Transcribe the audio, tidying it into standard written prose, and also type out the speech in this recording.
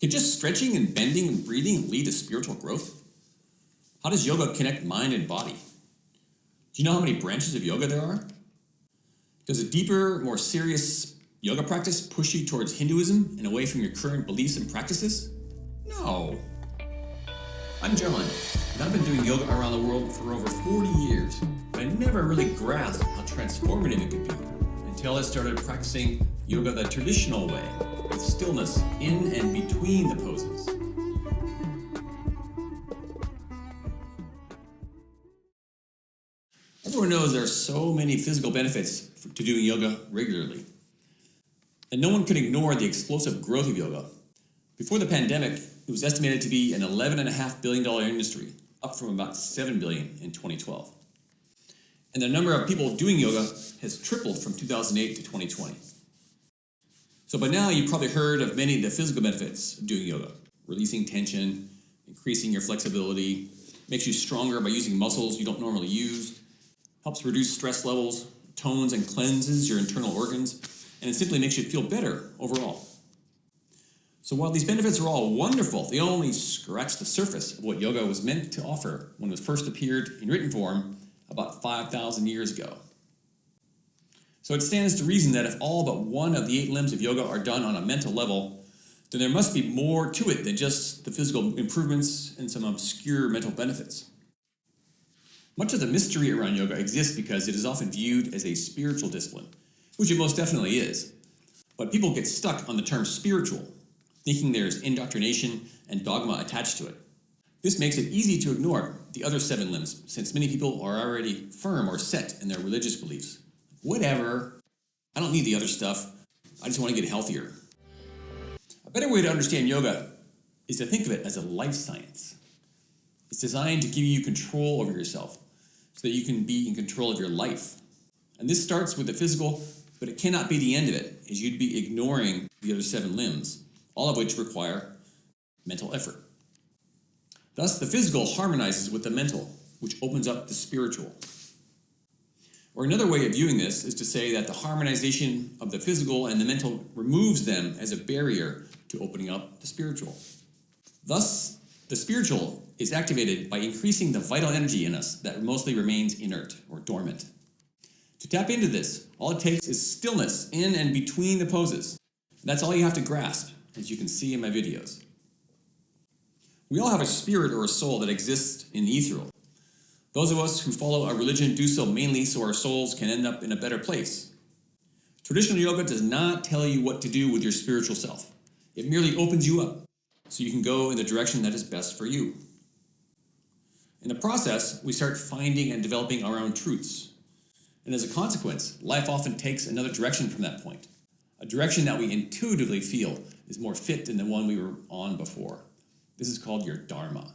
Can just stretching and bending and breathing lead to spiritual growth? How does yoga connect mind and body? Do you know how many branches of yoga there are? Does a deeper, more serious yoga practice push you towards Hinduism and away from your current beliefs and practices? No. I'm John, and I've been doing yoga around the world for over 40 years, but I never really grasped how transformative it could be until I started practicing yoga the traditional way, with stillness in and between the poses. Everyone knows there are so many physical benefits to doing yoga regularly, and no one can ignore the explosive growth of yoga. Before the pandemic, it was estimated to be an $11.5 billion industry, up from about $7 billion in 2012. And the number of people doing yoga has tripled from 2008 to 2020. So by now you've probably heard of many of the physical benefits of doing yoga. Releasing tension, increasing your flexibility, makes you stronger by using muscles you don't normally use, helps reduce stress levels, tones and cleanses your internal organs, and it simply makes you feel better overall. So while these benefits are all wonderful, they only scratch the surface of what yoga was meant to offer when it first appeared in written form about 5,000 years ago. So it stands to reason that if all but one of the 8 limbs of yoga are done on a mental level, then there must be more to it than just the physical improvements and some obscure mental benefits. Much of the mystery around yoga exists because it is often viewed as a spiritual discipline, which it most definitely is. But people get stuck on the term spiritual, thinking there's indoctrination and dogma attached to it. This makes it easy to ignore the other 7 limbs, since many people are already firm or set in their religious beliefs. Whatever, I don't need the other stuff, I just want to get healthier. A better way to understand yoga is to think of it as a life science. It's designed to give you control over yourself, so that you can be in control of your life. And this starts with the physical, but it cannot be the end of it, as you'd be ignoring the other 7 limbs, all of which require mental effort. Thus, the physical harmonizes with the mental, which opens up the spiritual. Or another way of viewing this is to say that the harmonization of the physical and the mental removes them as a barrier to opening up the spiritual. Thus, the spiritual is activated by increasing the vital energy in us that mostly remains inert or dormant. To tap into this, all it takes is stillness in and between the poses. That's all you have to grasp, as you can see in my videos. We all have a spirit or a soul that exists in the ethereal. Those of us who follow a religion do so mainly so our souls can end up in a better place. Traditional yoga does not tell you what to do with your spiritual self. It merely opens you up so you can go in the direction that is best for you. In the process, we start finding and developing our own truths. And as a consequence, life often takes another direction from that point. A direction that we intuitively feel is more fit than the one we were on before. This is called your dharma.